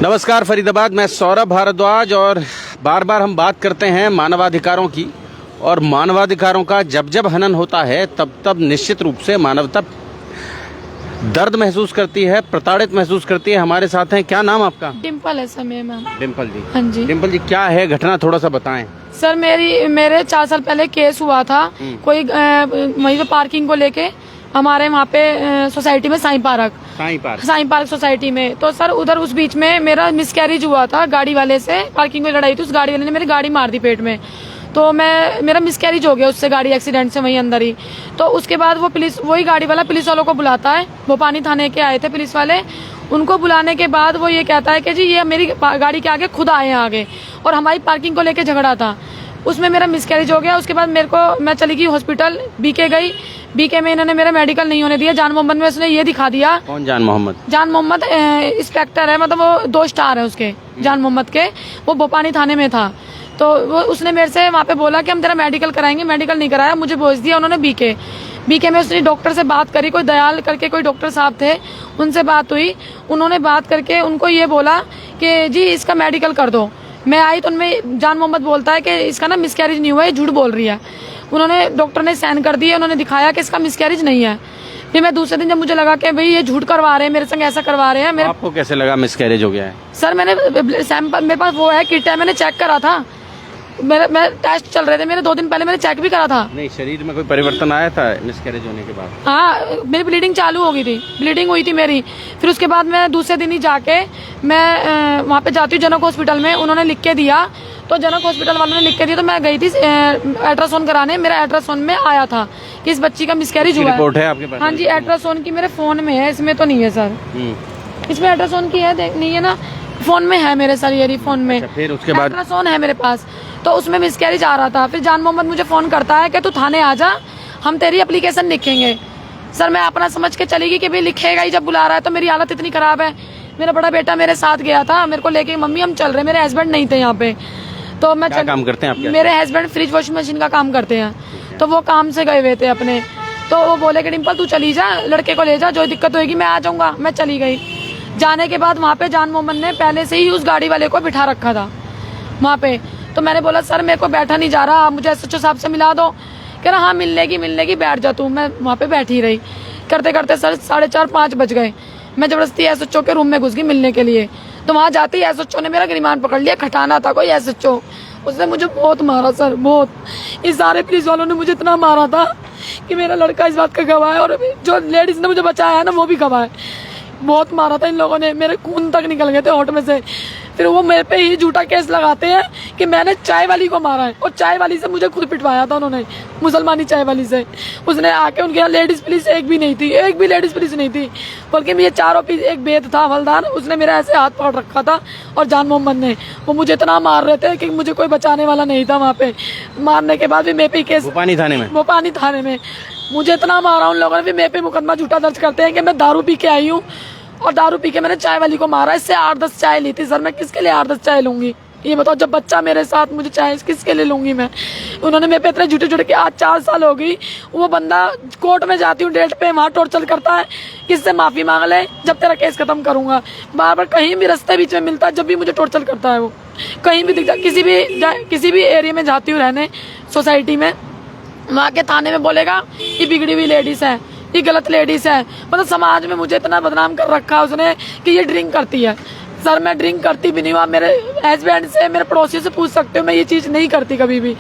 नमस्कार फरीदाबाद, मैं सौरभ भारद्वाज और बार बार हम बात करते हैं मानवाधिकारों की। और मानवाधिकारों का जब जब हनन होता है तब तब निश्चित रूप से मानवता दर्द महसूस करती है, प्रताड़ित महसूस करती है। हमारे साथ हैं, क्या नाम आपका? डिम्पल है सर मेरा। डिम्पल जी। हाँ जी। डिम्पल जी, क्या है घटना, थोड़ा सा बताएं। सर मेरे 4 साल पहले केस हुआ था कोई वहीं पे पार्किंग को लेके हमारे वहाँ पे सोसाइटी में साईं पार्क सोसाइटी में। तो सर उधर उस बीच में मेरा मिसकैरेज हुआ था, गाड़ी वाले से पार्किंग में लड़ाई थी। उस गाड़ी वाले ने मेरी गाड़ी मार दी पेट में, तो मेरा मिसकैरेज हो गया उससे, गाड़ी एक्सीडेंट से वहीं अंदर ही। तो उसके बाद वही गाड़ी वाला पुलिस वालों को बुलाता है। भोपानी थाने के आए थे पुलिस वाले। उनको बुलाने के बाद वो ये कहता है कि जी ये मेरी गाड़ी के आगे खुद आए हैं आगे, और हमारी पार्किंग को लेके झगड़ा था। उसमें मेरा मिसकैरेज हो गया। उसके बाद मैं चली गई हॉस्पिटल, बीके गई। बीके में इन्होंने मेरा मेडिकल नहीं होने दिया। जान मोहम्मद में उसने ये दिखा दिया। कौन जान मोहम्मद? जान मोहम्मद इंस्पेक्टर है, मतलब वो 2 स्टार है उसके, जान मोहम्मद के। वो भोपानी थाने में था। तो उसने मेरे से वहाँ पे बोला कि हम तेरा मेडिकल कराएंगे। मेडिकल नहीं कराया, मुझे भेज दिया उन्होंने बीके में। उसने डॉक्टर से बात करी, कोई दयाल करके कोई डॉक्टर साहब थे, उनसे बात हुई। उन्होंने बात करके उनको ये बोला कि जी इसका मेडिकल कर दो। मैं आई तो उनमें जान मोहम्मद बोलता है कि इसका ना मिसकैरेज नहीं हुआ है, झूठ बोल रही है। उन्होंने डॉक्टर ने साइन कर दिए, उन्होंने दिखाया कि इसका मिसकैरेज नहीं है। फिर मैं दूसरे दिन जब मुझे लगा कि भाई ये झूठ करवा रहे हैं मेरे संग, ऐसा करवा रहे हैं। आपको कैसे लगा मिसकैरेज हो गया है? सर मैंने सैंपल, मेरे पास वो है किट है, मैंने चेक करा था। मैं टेस्ट चल रहे थे मेरे, 2 दिन पहले मैंने चेक भी करा था। नहीं, शरीर में कोई परिवर्तन आया था मिसकैरेज होने के बाद? हाँ, मेरी ब्लीडिंग चालू हो गई थी, ब्लीडिंग हुई थी मेरी। फिर उसके बाद मैं दूसरे दिन ही जाके मैं वहाँ पे जाती हूँ जनक हॉस्पिटल में। उन्होंने लिख के दिया, तो जनक हॉस्पिटल वालों ने लिख के दिया। तो मैं गई थी अल्ट्रासाउंड कराने। मेरा अल्ट्रासाउंड में आया था कि इस बच्ची का मिसकैरेज हुआ है। रिपोर्ट है आपके पास? हाँ जी, अल्ट्रासाउंड की मेरे फोन में है, इसमें तो नहीं है सर। इसमें अल्ट्रासाउंड की है, नहीं है ना, फोन में है मेरे सर, ये फोन में। फिर उसके बाद अल्ट्रासाउंड है मेरे पास, तो उसमें मिसकैरेज आ रहा था। फिर जान मोहम्मद मुझे फोन करता है कि तू थाने आ जा, हम तेरी एप्लीकेशन लिखेंगे। सर मैं अपना समझ के चली गई कि भाई लिखेगा ही, जब बुला रहा है तो। मेरी हालत इतनी खराब है। मेरा बड़ा बेटा मेरे साथ गया था, मेरे को लेके, मम्मी हम चल रहे। मेरे हस्बैंड नहीं थे यहाँ पे, तो मैं क्या काम करते हैं आपके? मेरे हस्बैंड फ्रिज वॉशिंग मशीन का काम करते हैं, तो वो काम से गए हुए थे अपने। तो वो बोले कि डिम्पल तू चली जा, लड़के को ले जा, जो दिक्कत होगी मैं आ जाऊंगा। मैं चली गई। जाने के बाद वहाँ पे जान मोहम्मद ने पहले से ही उस गाड़ी वाले को बिठा रखा था वहाँ पे। तो मैंने बोला सर मेरे को बैठा नहीं जा रहा, आप मुझे एसएचओ साहब से मिला दो। कह रहा हाँ मिलने की बैठ जा तू। मैं वहाँ पे बैठी रही, करते करते सर 4:30-5 बज गए। मैं जबरदस्ती एसएचओ के रूम में घुस गई मिलने के लिए। तो वहाँ जाते ही एसएचओ ने मेरा गिरमान पकड़ लिया। खटाना था कोई एसएचओ, उसने मुझे बहुत मारा सर, बहुत। इस सारे पुलिस वालों ने मुझे इतना मारा था कि मेरा लड़का इस बात का गवाह है, और जो लेडीज ने मुझे बचाया है ना वो भी गवाह है। बहुत मारा था इन लोगों ने, मेरे खून तक निकल गए थे होठ में से। फिर वो मेरे पे ही झूठा केस लगाते हैं कि मैंने चाय वाली को मारा है, और चाय वाली से मुझे खुद पिटवाया था उन्होंने, मुसलमानी चाय वाली से। उसने आके, उनके यहाँ लेडीज पुलिस एक भी नहीं थी, एक भी लेडीज पुलिस नहीं थी, बल्कि ये चारों पीस, एक बेद था हवलदार, उसने मेरा ऐसे हाथ पकड़ रखा था। और जान मोहम्मद ने, वो मुझे इतना मार रहे थे कि मुझे कोई बचाने वाला नहीं था वहाँ पे। मारने के बाद भी मेरे पे केस, भोपानी थाने में मुझे इतना मारा उन लोगों ने। भी मेरे पे मुकदमा झूठा दर्ज करते हैं कि मैं दारू पी के आई हूँ, और दारू पी के मैंने चाय वाली को मारा। इससे 8-10 चाय ली थी सर। मैं किसके लिए 8-10 चाय लूंगी, ये बताओ? जब बच्चा मेरे साथ, मुझे चाय किसके लिए लूंगी मैं? उन्होंने मेरे पे इतने झूठे के, आज 4 साल हो गई। वो बंदा कोर्ट में जाती हूँ डेट पे, वहाँ टॉर्चर करता है, किससे माफी मांग ले, जब तेरा केस खत्म करूंगा। बार बार कहीं भी रास्ते बीच में मिलता है, जब भी मुझे टॉर्चर करता है वो। कहीं भी दिखता, किसी भी एरिया में जाती हूँ रहने, सोसाइटी में, वहाँ के थाने में बोलेगा ये बिगड़ी हुई लेडीज है, ये गलत लेडीज है। मतलब समाज में मुझे इतना बदनाम कर रखा है उसने कि ये ड्रिंक करती है। सर मैं ड्रिंक करती भी नहीं हूँ। मेरे हस्बैंड से, मेरे पड़ोसी से पूछ सकते हो, मैं ये चीज़ नहीं करती कभी भी।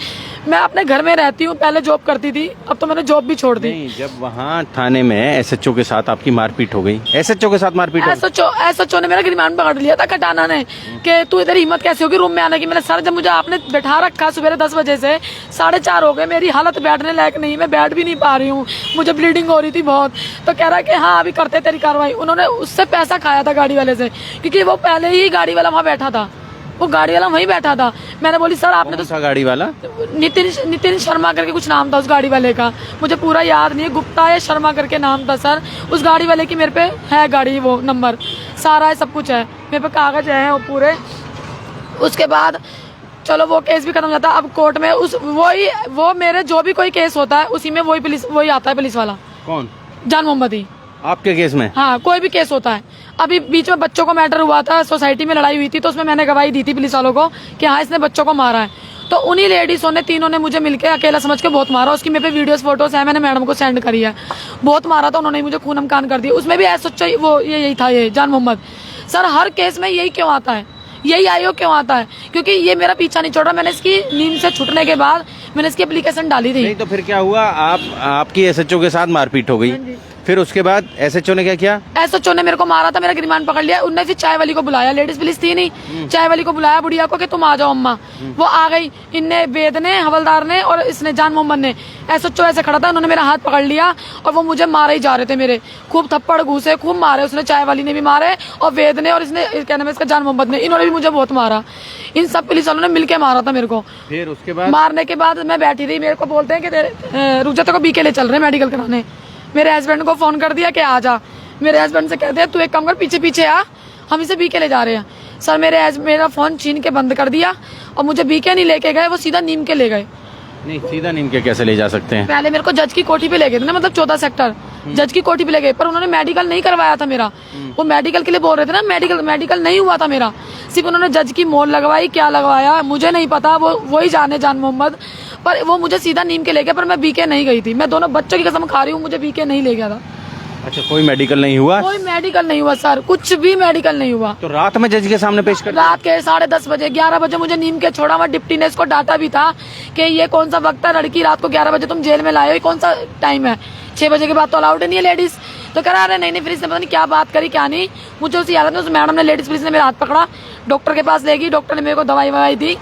मैं अपने घर में रहती हूँ, पहले जॉब करती थी, अब तो मैंने जॉब भी छोड़ दी। जब वहाँ थाने में एसएचओ के साथ आपकी मारपीट हो गई, एसएचओ के साथ मारपीट, एसएचओ ने मेरा गिरमान पकड़ लिया था, खटाना ने, कि तू इधर हिम्मत कैसे होगी रूम में आने की। मैंने सर जब मुझे आपने बैठा रखा सुबह 10 बजे से 4:30 हो गए, मेरी हालत बैठने लायक नहीं, मैं बैठ भी नहीं पा रही हूँ, मुझे ब्लीडिंग हो रही थी बहुत। तो कह रहा है कि हाँ अभी करते तेरी कार्रवाई। उन्होंने उससे पैसा खाया था गाड़ी वाले से, क्योंकि वो पहले ही गाड़ी वाला वहाँ बैठा था, वो गाड़ी वाला वहीं बैठा था। मैंने बोली सर आपने तो, गाड़ी वाला नितिन शर्मा करके कुछ नाम था उस गाड़ी वाले का, मुझे पूरा याद नहीं है, गुप्ता या शर्मा करके नाम था सर उस गाड़ी वाले की। मेरे पे है गाड़ी, वो नंबर सारा है, सब कुछ है मेरे पे, कागज है वो पूरे। उसके बाद चलो वो केस भी खत्म हो जाता। अब कोर्ट में वो मेरे जो भी कोई केस होता है उसी में वही आता है पुलिस वाला। कौन? जान मोहम्मद ही। आपके केस में? हाँ, कोई भी केस होता है। अभी बीच में बच्चों को मैटर हुआ था, सोसाइटी में लड़ाई हुई थी, तो उसमें मैंने गवाही दी थी पुलिस वालों को कि हाँ इसने बच्चों को मारा है। तो उन्हीं लेडीजों ने तीनों ने मुझे मिलके अकेला समझ के बहुत मारा। उसकी मेरे पे वीडियोस फोटोस है, मैंने मैडम को सेंड करी है। बहुत मारा था उन्होंने, मुझे खून कान कर दिया। उसमें भी ऐसा वो यही था, ये जान मोहम्मद। सर हर केस में यही क्यों आता है, यही आयोग क्यों आता है? क्योंकि ये मेरा पीछा नहीं छोड़ रहा। मैंने इसकी नींद से छूटने के बाद मैंने इसकी एप्लीकेशन डाली थी। नहीं तो फिर क्या हुआ, आपकी एसएचओ के साथ मारपीट हो गई, फिर उसके बाद एसएचओ ने क्या किया? एसएचओ ने मेरे को मारा था, मेरा गिरमान पकड़ लिया। उनने फिर चाय वाली को बुलाया, लेडीज पुलिस थी नहीं, चाय वाली को बुलाया बुढ़िया को कि तुम आ जाओ अम्मा। वो आ गई। इनने, वेद ने, हवलदार ने और इसने जान मोहम्मद ने, एसएचओ ऐसे खड़ा था, उन्होंने मेरा हाथ पकड़ लिया और वो मुझे मारे ही जा रहे थे। मेरे खूब थप्पड़ घूसे, खूब मारे। उसने, चाय वाली ने भी मारे और वेद ने और इसने, क्या नाम है इसका, जान मोहम्मद ने, इन्होंने भी मुझे बहुत मारा। इन सब पुलिस वालों ने मिलकर मारा था मेरे को। फिर उसके बाद मारने के बाद मैं बैठी रही, मेरे को बोलते हैं कि रुक जा, तेरे को बीके ले चल रहे मेडिकल कराने। मेरे हस्बैंड को फोन कर दिया कि आ जा। मेरे हस्बैंड से कहते हैं तू एक काम कर, पीछे पीछे आ, हम इसे बीके ले जा रहे हैं। सर मेरा फोन छीन के बंद कर दिया और मुझे बीके नहीं लेके गए, वो सीधा नीम के ले गए। नहीं, सीधा नीम के कैसे ले जा सकते हैं? पहले मेरे को जज की कोठी पे ले गए थे ना, मतलब 14 सेक्टर जज की कोठी पे ले गए, पर उन्होंने मेडिकल नहीं करवाया था मेरा। वो मेडिकल के लिए बोल रहे थे ना, मेडिकल नहीं हुआ था मेरा। सिर्फ उन्होंने जज की मोल लगवाई, क्या लगवाया मुझे नहीं पता, वो ही जाने, जान मोहम्मद। पर वो मुझे सीधा नीम के ले गया, पर मैं बीके नहीं गई थी। मैं दोनों बच्चों की कसम खा रही हूँ, मुझे बीके नहीं ले गया था। अच्छा, कोई मेडिकल नहीं हुआ? कोई मेडिकल नहीं हुआ सर, कुछ भी मेडिकल नहीं हुआ। तो रात में जज के सामने पेश कर? रात के 10:30 बजे, 11 बजे मुझे नीम के छोड़ा। वहाँ डिप्टी ने इसको डांटा भी था कि ये कौन सा वक्त है, लड़की रात को 11 बजे तुम जेल में लाए हो, ये कौन सा टाइम है? 6 बजे के बाद तो अलाउड नहीं है लेडीज। तो कह रहा नहीं, फिर इसने पता नहीं क्या बात करी क्या नहीं। मुझे उसी हालत में उस मैडम ने, लेडीज पुलिस ने मेरा हाथ पकड़ा, डॉक्टर के पास ले गई। डॉक्टर ने मेरे को दवाई ववाई दी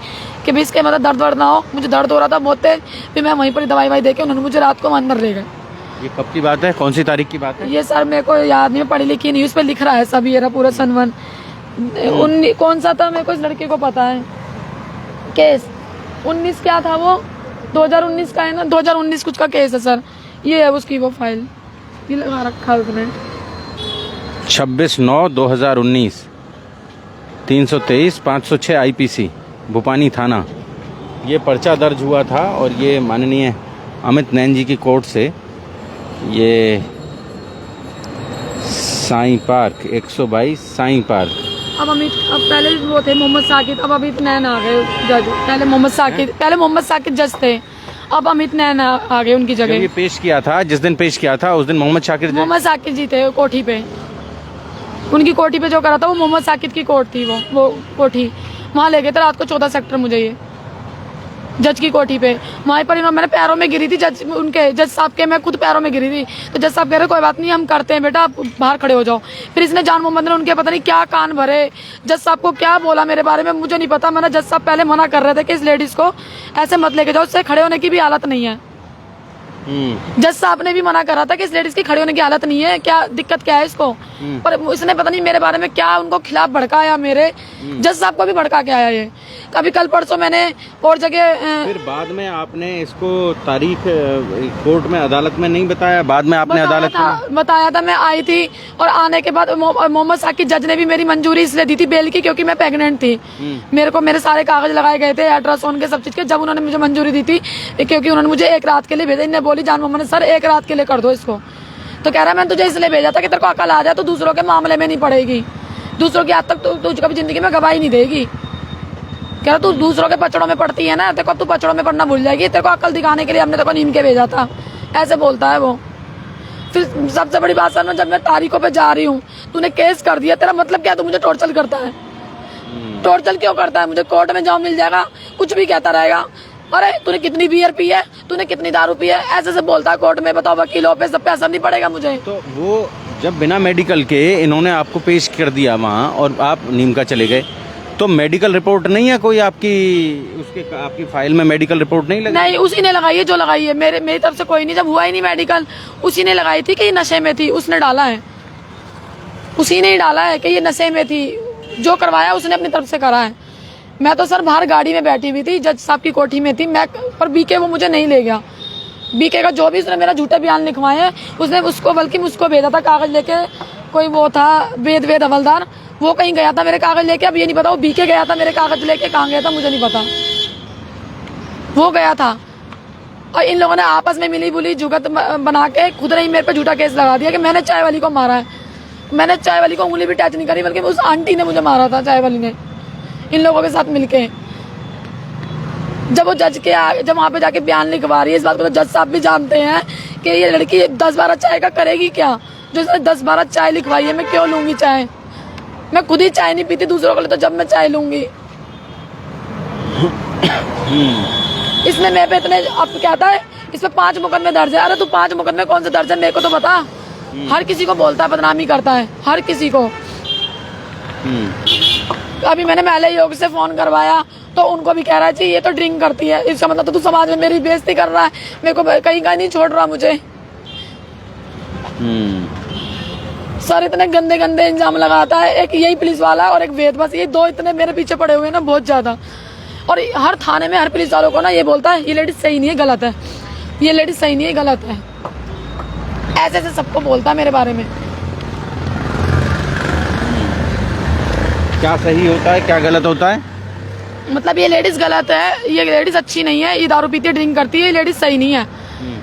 कि भाई इसके मतलब दर्द ना हो। मुझे दर्द हो रहा था बहुत तेज, फिर मैं वहीं पर दवाई ववाई देके उन्होंने मुझे रात को अंदर ले गए। ये कब की बात है, कौन सी तारीख की बात है? ये सर मेरे को याद नहीं, पढ़ी लिखी नहीं, उस पर लिख रहा है सब, ये रहा पूरा सनवन। कौन सा था मेरे को इस लड़के को पता है केस, 19 क्या था वो, 2019 का है ना, 2019 कुछ का केस है सर। ये है उसकी वो फाइल, ये लगा रखा है उसने। 26/9/2019, 323 506 IPC भूपानी थाना, ये पर्चा दर्ज हुआ था। और ये माननीय अमित नैन जी की कोर्ट से ये साईं पार्क 122 साईं पार्क। अब पहले वो थे मोहम्मद साकिब, अब अमित नैन आ गए जज। पहले मोहम्मद साकिब जज थे, अब अमित नैन आ गए उनकी जगह। ये पेश किया था, जिस दिन पेश किया था उस दिन मोहम्मद साकिब जी थे कोठी पे। उनकी कोठी पे जो करा था वो मोहम्मद साकिब की कोर्ट थी। वो कोठी वहाँ ले गए थे रात को 14 सेक्टर मुझे, ये जज की कोठी पे। वहीं पर मैंने पैरों में गिरी थी, जज साहब के मैं खुद पैरों में गिरी थी। तो जज साहब कह रहे कोई बात नहीं, हम करते हैं बेटा, आप बाहर खड़े हो जाओ। फिर इसने, जान मोहम्मद ने, उनके पता नहीं क्या कान भरे, जज साहब को क्या बोला मेरे बारे में मुझे नहीं पता। मैंने, जज साहब पहले मना कर रहे थे कि इस लेडीज को ऐसे मत लेके जाओ, उससे खड़े होने की भी हालत नहीं है। जज साहब ने भी मना करा था कि इस लेडीज की खड़ी होने की हालत नहीं है, क्या दिक्कत क्या है इसको। पर इसने पता नहीं मेरे बारे में क्या उनको खिलाफ भड़काया, मेरे जज साहब को भी भड़का के आया ये। अभी कल परसों मैंने और जगह फिर बाद में आपने इसको तारीख कोर्ट में, अदालत में नहीं बताया? बाद में आपने अदालत में बताया था। मैं आई थी और आने के बाद मोहम्मद साकिब जज ने भी मेरी मंजूरी इसलिए दी थी बेल की, क्योंकि मैं प्रेग्नेंट थी। मेरे को मेरे सारे कागज लगाए गए थे, अल्ट्रासाउंड के सब चीज के। जब उन्होंने मुझे मंजूरी दी थी, क्योंकि उन्होंने मुझे 1 रात के लिए भेजा। इन्हें बोली जान मोहम्मद सर 1 रात के लिए कर दो इसको। तो कह रहा मैं तुझे इसलिए भेजा था कि तेरे को अकल आ जाए तो दूसरों के मामले में नहीं पड़ेगी, दूसरों की हाथ तक तुझे कभी जिंदगी में गवाही नहीं देगी। कह रहा तू दूसरों के पचड़ों में पड़ती है ना, तेरे को तू पचड़ों में पड़ना भूल जाएगी, तेरे को अकल दिखाने के लिए हमने तेरे को नीम के भेजा था, ऐसे बोलता है वो। फिर सबसे बड़ी बात सर, जब मैं तारीखों पे जा रही हूँ, तूने केस कर दिया, तेरा मतलब क्या, तू मुझे टॉर्चर करता है। टॉर्चर क्यों करता है? मुझे कोर्ट में जाओ मिल जाएगा, कुछ भी कहता रहेगा। अरे तूने कितनी बियर पी है, तूने कितनी दारू पी है, ऐसे से बोलता है कोर्ट में। बताओ वकीलों पे सब पे असर नहीं पड़ेगा मुझे? तो वो जब बिना मेडिकल के इन्होंने आपको पेश कर दिया वहाँ और आप नीम का चले गए, तो मेडिकल रिपोर्ट नहीं है कोई आपकी फाइल में मेडिकल रिपोर्ट नहीं लगी? नहीं, उसी ने लगाई है जो लगाई है, मेरी तरफ से कोई नहीं। जब हुआ ही नहीं मेडिकल, उसी ने लगाई थी कि ये नशे में थी, उसने डाला है, उसी ने ही डाला है कि ये नशे में थी। जो करवाया उसने अपनी तरफ से करा है। मैं तो सर बाहर गाड़ी में बैठी हुई थी, जज साहब की कोठी में थी मैं, पर बीके वो मुझे नहीं ले गया। बीके का जो भी उसने मेरा झूठे बयान लिखवाए हैं, उसने उसको, बल्कि मुझको भेजा था कागज लेके, कोई वो था वेद हवलदार, वो कहीं गया था मेरे कागज लेके। अब ये नहीं पता वो बीके गया था मेरे कागज लेके, कहाँ गया था मुझे नहीं पता, वो गया था। और इन लोगों ने आपस में मिली बुली जुगत बना के खुद ने ही मेरे पे झूठा केस लगा दिया कि मैंने चाय वाली को मारा है। मैंने चाय वाली को उंगली भी टच नहीं करी, बल्कि उस आंटी ने मुझे मारा था, चाय वाली ने, इन लोगों के साथ मिलके। जब वो जज के जब वहाँ पे जाके बयान लिखवा रही है, इस बात को तो जज साहब भी जानते हैं कि ये लड़की 10-12 चाय का करेगी क्या। जो इसने 10-12 चाय लिखवाई है, मैं क्यों लूंगी चाय? मैं खुद ही चाय नहीं पीती दूसरों के लिए, तो जब मैं चाय लूंगी। इसने मेरे पे इतने, अब कहता है इस पे 5 मुकदमे दर्ज है। अरे तू 5 मुकदमे कौन से दर्ज है मेरे को तो बता। हर किसी को बोलता है, बदनामी करता है हर किसी को। अभी मैंने महिला आयोग से फोन करवाया तो उनको भी कह रहा है ये तो ड्रिंक करती है, इसका मतलब तो तू समाज में मेरी बेइज्जती कर रहा है, मेरे को कहीं का नहीं छोड़ रहा मुझे। सर इतने गंदे गंदे इल्जाम लगाता है, एक यही पुलिस वाला और एक वेद, बस ये 2 इतने मेरे पीछे पड़े हुए हैं ना, बहुत ज्यादा। और हर थाने में हर पुलिस वालों को ना ये बोलता है ये लेडीज सही नहीं है, गलत है, ये लेडीज सही नहीं है, गलत है, ऐसे ऐसे सबको बोलता है मेरे बारे में। क्या सही होता है, क्या गलत होता है? मतलब ये लेडीज गलत है, ये लेडीज अच्छी नहीं है, ये दारू पीती है, ड्रिंक करती है, ये लेडीज सही नहीं है।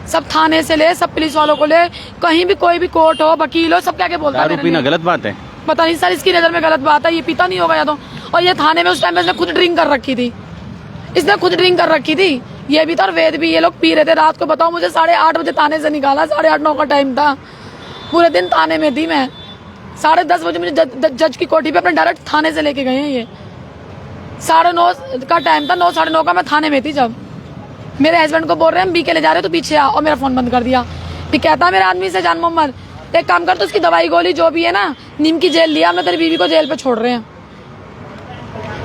सब थाने से ले, सब पुलिस वालों को ले, कहीं भी कोई भी कोर्ट हो, वकील हो, सब क्या क्या बोलता है। दारू पीना गलत बात है? पता नहीं सर, इसकी नजर में गलत बात है, ये पीता नहीं होगा या तो। और ये थाने में उस टाइम में इसने खुद ड्रिंक कर रखी थी, इसने खुद ड्रिंक कर रखी थी, ये भी था और वेद भी, ये लोग पी रहे थे रात को। बताओ मुझे 8:30 बजे थाने से निकाला, 8:30-9 का टाइम था, पूरे दिन थाने में थी मैं। 10:30 बजे मुझे जज की कोठी पे अपने डायरेक्ट थाने से लेके गए हैं। ये 9:30 का टाइम था, 9-9:30 का मैं थाने में थी। जब मेरे हस्बैंड को बोल रहे हैं हम बीके ले जा रहे तो पीछे आ, और मेरा फोन बंद कर दिया। फिर कहता है मेरे आदमी से, जान मोहम्मद एक काम कर, तो उसकी दवाई गोली जो भी है ना, नीम की जेल लिया, हमने तेरी बीवी को जेल पे छोड़ रहे हैं।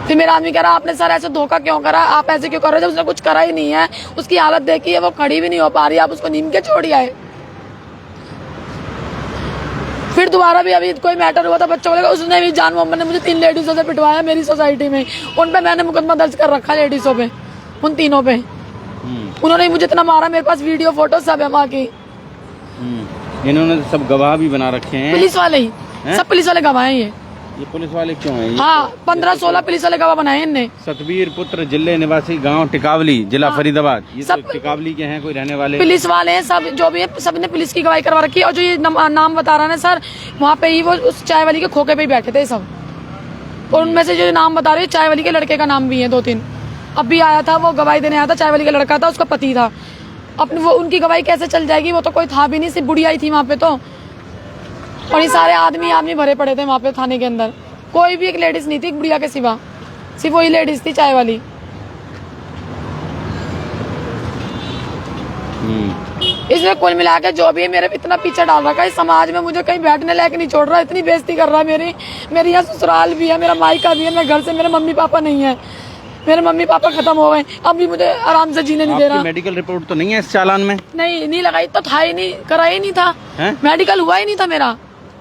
फिर मेरा आदमी कह रहा आपने सर ऐसे धोखा क्यों करा, आप ऐसे क्यों कर रहे हो, जब उसने कुछ करा ही नहीं है, उसकी हालत देखी है, वो खड़ी भी नहीं हो पा रही, आप उसको नीम के छोड़ आए। फिर दोबारा भी अभी कोई मैटर हुआ था बच्चों को लेकर, उसने भी, जान मोहम्मद ने मुझे 3 लेडीजों से पिटवाया मेरी सोसाइटी में, उन पे मैंने मुकदमा दर्ज कर रखा, लेडीजों पे, उन तीनों पे। उन्होंने मुझे इतना मारा, मेरे पास वीडियो फोटो सब है वहाँ की। इन्होंने सब गवाह भी बना रखे हैं, पुलिस वाले ही, सब पुलिस वाले गवाह हैं। ये पुलिस वाले क्यों हैं? हाँ 15-16 पुलिस वाले गवाह बनाए इनने। सतबीर पुत्र जिले निवासी, गांव टिकावली, जिला फरीदाबाद। ये सब टिकावली के हैं कोई रहने वाले? पुलिस वाले हैं सब, जो भी है सब ने पुलिस की गवाही करवा रखी है। और जो ये नाम बता रहा है सर, वहाँ पे ही वो उस चाय वाली के खोखे पे ही बैठे थे सब। और उनमें से जो नाम बता रहे हैं, चाय वाली के लड़के का नाम भी है 2-3। अब भी आया था, वो गवाही देने आया था, चाय वाली का लड़का था, उसका पति था। अपने वो उनकी गवाही कैसे चल जाएगी, वो तो कोई था भी नहीं, सिर्फ बुढ़िया ही थी वहाँ पे तो। और ये सारे आदमी भरे पड़े थे वहाँ पे थाने के अंदर, कोई भी एक लेडीज नहीं थी बुढ़िया के सिवा, सिर्फ वही लेडीज थी चाय वाली। इसमें कुल मिला के जो भी है मेरे इतना पीछे डाल रखा है, इस समाज में मुझे कहीं बैठने लायक नहीं छोड़ रहा, इतनी बेइज्जती कर रहा है मेरी यहाँ ससुराल भी है, मेरा मायका भी है, मेरे घर से मेरे मम्मी पापा नहीं है, मेरे मम्मी पापा खत्म हो गए, अब भी मुझे आराम से जीने नहीं दे रहा। मेडिकल रिपोर्ट तो नहीं है इस चालान में? नहीं लगाई तो था ही नहीं, कराया ही नहीं था, मेडिकल हुआ ही नहीं था मेरा,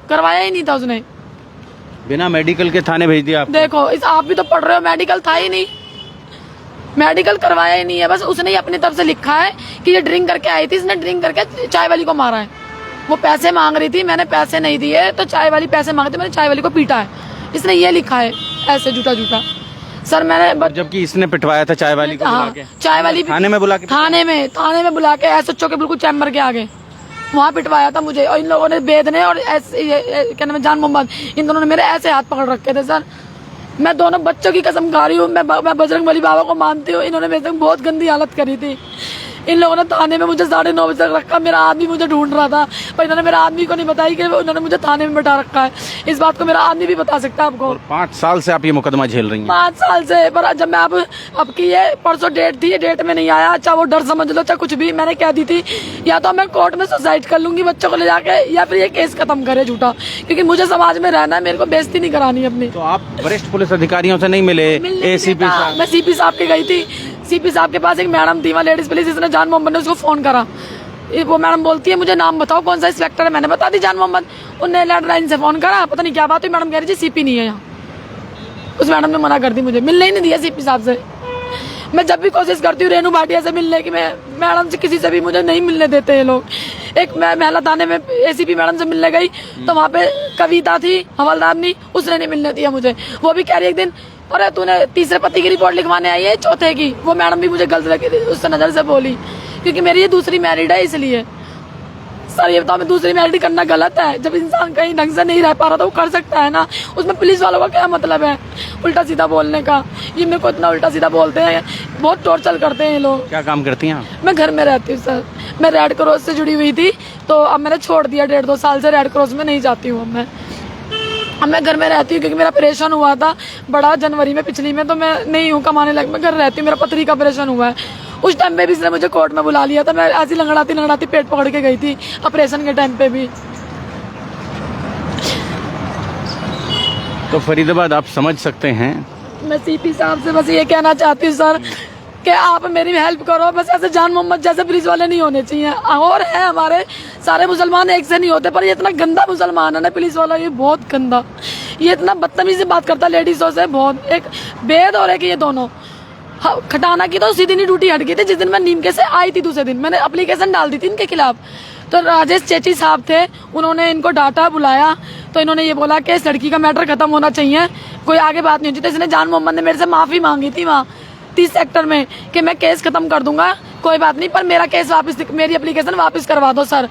करवाया ही नहीं था उसने, बिना मेडिकल के थाने भेज दिया। देखो आप भी तो पढ़ रहे हो, मेडिकल था ही नहीं, मेडिकल करवाया ही नहीं है, बस उसने ही अपनी तरफ से लिखा है कि ये ड्रिंक करके आई थी, इसने ड्रिंक करके चाय वाली को मारा है। वो पैसे मांग रही थी, मैंने पैसे नहीं दिए तो चाय वाली पैसे मांगते, मैंने चाय वाली को पीटा है, इसने ये लिखा है ऐसे झूठा सर। मैंने जबकि इसने पिटवाया था चाय वाली को, चाय वाली थाने में बुला के, थाने में बुला के SHO के बिल्कुल चैम्बर के आगे वहाँ पिटवाया था मुझे। और इन लोगों ने, वेद ने और क्या नाम है, जान मोहम्मद, इन दोनों ने मेरे ऐसे हाथ पकड़ रखे थे सर। मैं दोनों बच्चों की कसम खा रही हूँ, मैं बजरंगबली बाबा को मानती हूँ, इन्होंने मेरे से बहुत गंदी हालत करी थी। इन लोगों ने थाने में मुझे 9:30 बजे तक रखा, मेरा आदमी मुझे ढूंढ रहा था, पर इन्होंने मेरा आदमी को नहीं बताई कि उन्होंने मुझे थाने में बैठा रखा है। इस बात को मेरा आदमी भी बता सकता है आपको। 5 साल से आप ये मुकदमा झेल रही हैं? 5 साल से। पर जब मैं अब की ये परसों डेट थी, ये डेट में नहीं आया, चाहे वो डर समझ लो चाहे कुछ भी, मैंने कह दी थी या तो मैं कोर्ट में सुसाइड कर लूंगी बच्चों को ले जाके, या फिर ये केस खत्म करे झूठा, क्योंकि मुझे समाज में रहना है, मेरे को बेइज्जती नहीं करानी अपनी। तो आप वरिष्ठ पुलिस अधिकारियों से नहीं मिले? ACP साहब? मैं CP साहब के गई थी, CP साहब के पास एक मैडम थी वहाँ लेडीज पुलिस, इसने जान मोहम्मद ने उसको फोन करा, वो मैडम बोलती है मुझे नाम बताओ कौन सा इंस्पेक्टर है, मैंने बता दी जान मोहम्मद। उन्होंने लैंडलाइन से फोन करा, पता नहीं क्या बात हुई, मैडम कह रही थी CP नहीं है यहाँ। उस मैडम ने मना कर दी, मुझे मिलने ही नहीं दिया CP साहब से। मैं जब भी कोशिश करती हूँ रेनू भाटिया से मिलने की, मैं मैडम से किसी से भी मुझे नहीं मिलने देते ये लोग। एक मैं महिला थाने में ACP मैडम से मिलने गई तो वहाँ पे कविता थी हवलदारनी, उसने नहीं मिलने दिया मुझे। वो भी कह रही एक दिन, अरे तूने तीसरे पति की रिपोर्ट लिखवाने आई है, चौथे की। वो मैडम भी मुझे गलत लगी, उस नजर से बोली क्योंकि मेरी ये दूसरी मैरिड है इसलिए। सर ये बताओ, मैं दूसरी मैरिड करना गलत है? जब इंसान कहीं ढंग से नहीं रह पा रहा तो वो कर सकता है ना, उसमें पुलिस वालों का क्या मतलब है उल्टा सीधा बोलने का? ये मेरे को इतना उल्टा सीधा बोलते हैं, बहुत टॉर्चर करते हैं ये लोग। क्या काम करती हैं आप? मैं घर में रहती हूँ सर, मैं रेड क्रॉस से जुड़ी हुई थी, तो अब मैंने छोड़ दिया, 1.5-2 साल से रेड क्रॉस में नहीं जाती हूँ। अब मैं घर में रहती हूँ क्योंकि मेरा ऑपरेशन हुआ था बड़ा जनवरी में पिछली में, तो मैं नहीं हूँ कमाने लगी, मैं घर रहती हूँ। मेरा पथरी का ऑपरेशन हुआ है, उस टाइम पे भी इसने मुझे कोर्ट में बुला लिया था, मैं ऐसी लंगड़ाती पेट पकड़ के गई थी ऑपरेशन के टाइम पे भी। तो फरीदाबाद आप समझ सकते हैं। मैं सीपी साहब से बस ये कहना चाहती हूँ सर कि आप मेरी हेल्प करो, बस ऐसे जान मोहम्मद जैसे पुलिस वाले नहीं होने चाहिए। और है हमारे सारे मुसलमान एक से नहीं होते, पर ये इतना गंदा मुसलमान है ना पुलिस वाला, ये बहुत गंदा, ये इतना बदतमीजी से बात करता है लेडीजों से, बहुत। एक बेद और एक ये दोनों खटाना की तो उसी दिन ही ड्यूटी हट गई थी जिस दिन मैं नीमके से आई थी। दूसरे दिन मैंने एप्लीकेशन डाल दी थी इनके खिलाफ, तो राजेश चेची साहब थे, उन्होंने इनको डाटा बुलाया, तो इन्होंने ये बोला कि इस लड़की का मैटर खत्म होना चाहिए, कोई आगे बात नहीं होती। तो इसने जान मोहम्मद ने मेरे से माफी मांगी थी वहाँ 30 सेक्टर में कि मैं केस खत्म कर दूंगा, कोई बात नहीं, पर मेरा केस वापस, मेरी एप्लीकेशन वापस करवा दो सर।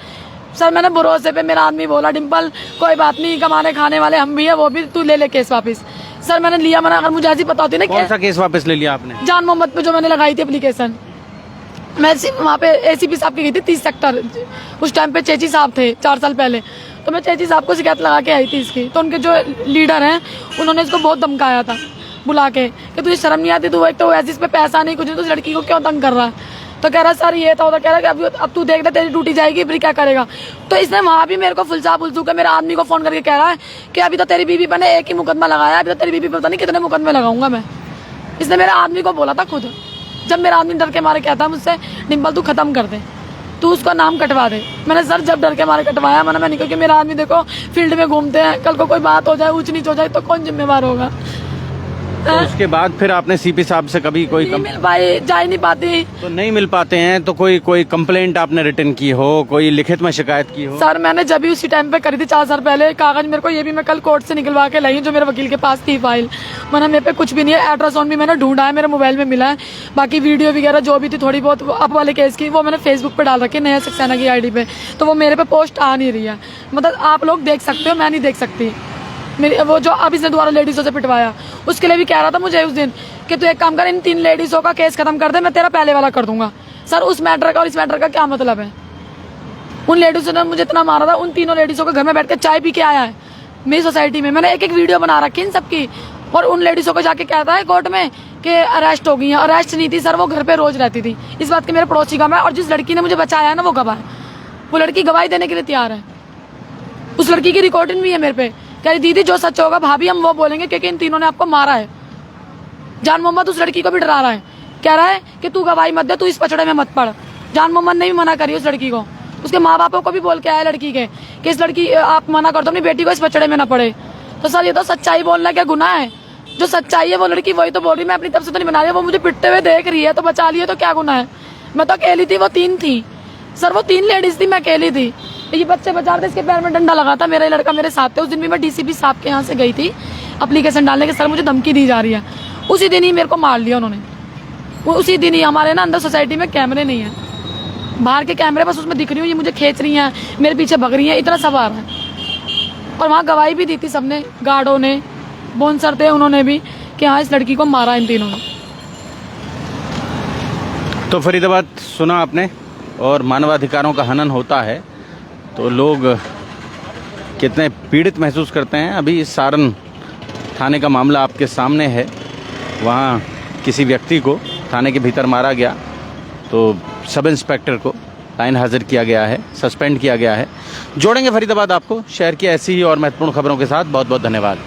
मैंने भरोसे पे, मेरा आदमी बोला डिम्पल कोई बात नहीं, कमाने खाने वाले हम भी है, वो भी तू ले ले केस वापस। सर मैंने लिया मना, अगर मुझे ऐसी पता होती ना। कौन सा केस वापस ले लिया आपने? जान मोहम्मद पे जो मैंने लगाई थी एप्लीकेशन, मैं वहाँ पे एसीपी साहब की गई थी 30 सेक्टर, उस टाइम पे चेची साहब थे 4 साल पहले, तो मैं चेची साहब को शिकायत लगा के आई थी इसकी। तो उनके जो लीडर हैं उन्होंने इसको बहुत धमकाया था बुला के कि तुझे शर्म नहीं आती, तू एक तो ऐसे इस पे पैसा नहीं कुछ नहीं, तो लड़की को क्यों तंग कर रहा है? तो कह रहा सर ये था, कह रहा कि अब तू देख ले तेरी ड्यूटी जाएगी फिर क्या करेगा। तो इसने वहाँ भी मेरे को फुलसा फुलसू के मेरे आदमी को फोन करके कह रहा है कि अभी तो तेरी बीबी मैंने एक ही मुकदमा लगाया, अभी तो तेरी बीबी पता नहीं कितने मुकदमे लगाऊंगा मैं। इसने मेरे आदमी को बोला था खुद, जब मेरा आदमी डर के मारे कहता मुझसे डिम्पल तू खत्म कर दे, तू उसका नाम कटवा दे। मैंने सर जब डर के मारे कटवाया, मैं नहीं, क्योंकि मेरा आदमी देखो फील्ड में घूमते हैं, कल को कोई बात हो जाए, ऊंच नीच हो जाए तो कौन जिम्मेवार होगा। तो उसके बाद फिर आपने सीपी साहब से कभी कोई नहीं मिल पाई, जा ही नहीं पाती। तो नहीं मिल पाते हैं तो कोई कंप्लेंट आपने रिटर्न की हो, कोई लिखित में शिकायत की हो? सर मैंने जब भी उसी टाइम पे करी थी 4 साल पहले, कागज मेरे को ये भी मैं कल कोर्ट से निकलवा के लाई हूँ, जो मेरे वकील के पास थी फाइल, मैंने मेरे पे कुछ भी नहीं है। अल्ट्रासाउंड भी मैंने ढूंढा है, मेरे मोबाइल में मिला है, बाकी वीडियो वगैरह जो भी थी थोड़ी बहुत अप वाले केस की, वो मैंने फेसबुक पे डाल रखी है नया सक्सेना की ID पे, तो वो मेरे पे पोस्ट आ नहीं रही है, मतलब आप लोग देख सकते हो, मैं नहीं देख सकती। मेरी वो जो अब इसने दोबारा लेडीजों से पिटवाया, उसके लिए भी कह रहा था मुझे उस दिन कि तू एक काम कर, इन 3 लेडीजों का केस खत्म कर दे, मैं तेरा पहले वाला कर दूंगा। सर उस मैटर का और इस मैटर का क्या मतलब है? उन लेडीजों ने मुझे इतना मारा था, उन 3 लेडीजों का घर में बैठ के चाय पी के आया है मेरी सोसाइटी में, मैंने एक वीडियो बना रखी इन सबकी, और उन लेडीजों को जाके कहता है कोर्ट में कि अरेस्ट हो गई है। अरेस्ट नहीं थी सर, वो घर पे रोज रहती थी, इस बात की मेरे पड़ोसी गवाह है, और जिस लड़की ने मुझे बचाया है ना वो गवाह है, वो लड़की गवाही देने के लिए तैयार है, उस लड़की की रिकॉर्डिंग भी है मेरे पे। कह रही दीदी जो सच होगा भाभी हम वो बोलेंगे, क्योंकि इन 3 ने आपको मारा है। जान मोहम्मद उस लड़की को भी डरा रहा है, कह रहा है कि तू गवाही मत दे, तू इस पचड़े में मत पड़। जान मोहम्मद ने भी मना करी उस लड़की को, उसके माँ बापों को भी बोल के आया लड़की के कि इस लड़की आप मना कर दो अपनी बेटी को इस पचड़े में ना पड़े। तो सर ये तो सच्चाई बोलना क्या गुनाह है? जो सच्चाई है वो लड़की वही तो बोल रही, मैं अपनी तरफ से तो नहीं बना रही, वो मुझे पिटते हुए देख रही है तो बचा लिया तो क्या गुनाह है? मैं तो अकेली थी, वो 3 थी सर, वो 3 लेडीज थी, मैं अकेली थी। ये बच्चे बचा रहे थे, इसके पैर में डंडा लगा था, मेरा लड़का मेरे साथ थे। उस दिन भी मैं DCP साहब के यहाँ से गई थी एप्लीकेशन डालने के, सर मुझे धमकी दी जा रही है। उसी दिन ही मेरे को मार लिया उन्होंने, वो उसी दिन ही। हमारे ना अंदर सोसाइटी में कैमरे नहीं है, बाहर के कैमरे बस उसमें दिख रही हूँ, ये मुझे खींच रही हैं, मेरे पीछे भग रही हैं, इतना सब आ रहा है। और वहाँ गवाही भी दी थी सबने, गार्डों ने, बोनसर थे उन्होंने भी, कि हाँ इस लड़की को मारा इन 3 ने। तो फरीदाबाद सुना आपने, और मानवाधिकारों का हनन होता है तो लोग कितने पीड़ित महसूस करते हैं। अभी सारण थाने का मामला आपके सामने है, वहाँ किसी व्यक्ति को थाने के भीतर मारा गया, तो सब इंस्पेक्टर को लाइन हाजिर किया गया है, सस्पेंड किया गया है। जोड़ेंगे फरीदाबाद आपको शहर की ऐसी ही और महत्वपूर्ण खबरों के साथ। बहुत बहुत धन्यवाद।